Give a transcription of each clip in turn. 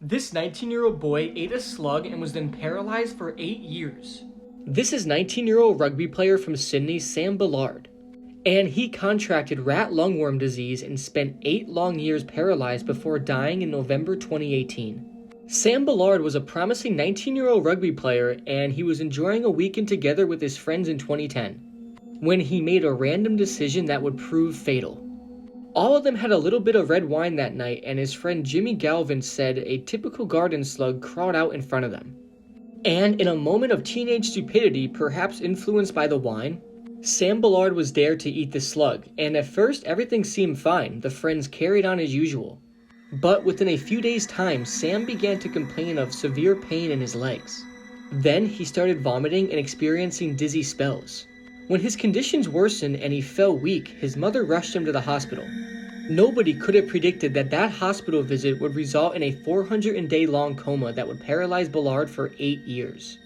This 19-year-old boy ate a slug and was then paralyzed for 8 years. This is 19-year-old rugby player from Sydney, Sam Ballard. And he contracted rat lungworm disease and spent 8 long years paralyzed before dying in November 2018. Sam Ballard was a promising 19-year-old rugby player, and he was enjoying a weekend together with his friends in 2010, when he made a random decision that would prove fatal. All of them had a little bit of red wine that night, and his friend Jimmy Galvin said a typical garden slug crawled out in front of them. And in a moment of teenage stupidity, perhaps influenced by the wine, Sam Ballard was dared to eat the slug, and at first everything seemed fine. The friends carried on as usual. But within a few days' time, Sam began to complain of severe pain in his legs. Then he started vomiting and experiencing dizzy spells. When his conditions worsened and he fell weak, his mother rushed him to the hospital. Nobody could have predicted that that hospital visit would result in a 400-day-long coma that would paralyze Ballard for 8 years,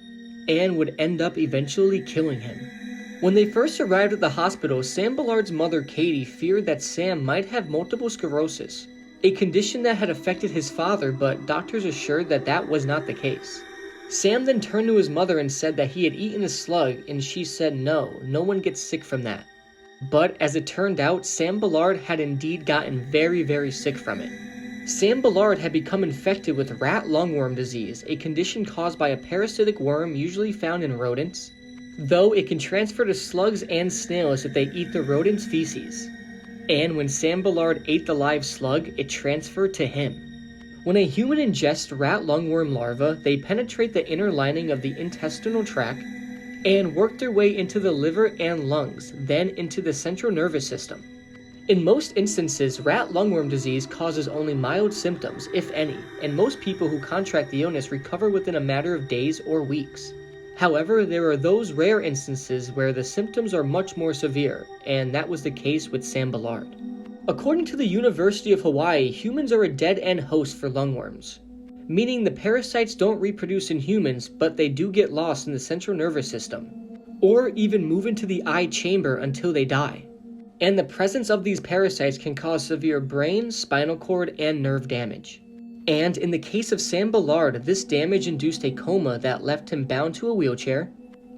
and would end up eventually killing him. When they first arrived at the hospital, Sam Ballard's mother, Katie, feared that Sam might have multiple sclerosis, a condition that had affected his father, but doctors assured that that was not the case. Sam then turned to his mother and said that he had eaten a slug, and she said no one gets sick from that. But as it turned out, Sam Ballard had indeed gotten very sick from it. Sam Ballard had become infected with rat lungworm disease, a condition caused by a parasitic worm usually found in rodents, though it can transfer to slugs and snails if they eat the rodent's feces. And when Sam Ballard ate the live slug, it transferred to him. When a human ingests rat lungworm larvae, they penetrate the inner lining of the intestinal tract and work their way into the liver and lungs, then into the central nervous system. In most instances, rat lungworm disease causes only mild symptoms, if any, and most people who contract the illness recover within a matter of days or weeks. However, there are those rare instances where the symptoms are much more severe, and that was the case with Sam Ballard. According to the University of Hawaii, humans are a dead-end host for lungworms, meaning the parasites don't reproduce in humans, but they do get lost in the central nervous system, or even move into the eye chamber until they die. And the presence of these parasites can cause severe brain, spinal cord, and nerve damage. And in the case of Sam Ballard, this damage induced a coma that left him bound to a wheelchair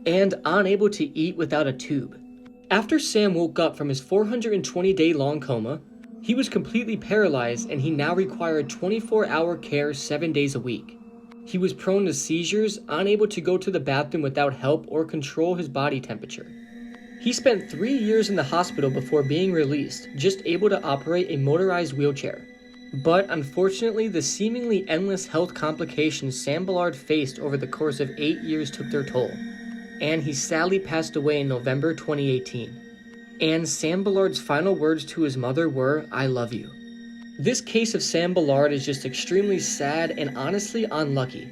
and unable to eat without a tube. After Sam woke up from his 420-day-long coma, he was completely paralyzed, and he now required 24-hour care 7 days a week. He was prone to seizures, unable to go to the bathroom without help or control his body temperature. He spent 3 years in the hospital before being released, just able to operate a motorized wheelchair. But unfortunately, the seemingly endless health complications Sam Ballard faced over the course of 8 years took their toll, and he sadly passed away in November 2018. And Sam Ballard's final words to his mother were, "I love you." This case of Sam Ballard is just extremely sad and honestly unlucky.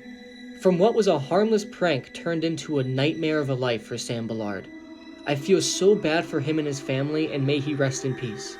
From what was a harmless prank turned into a nightmare of a life for Sam Ballard. I feel so bad for him and his family, and may he rest in peace.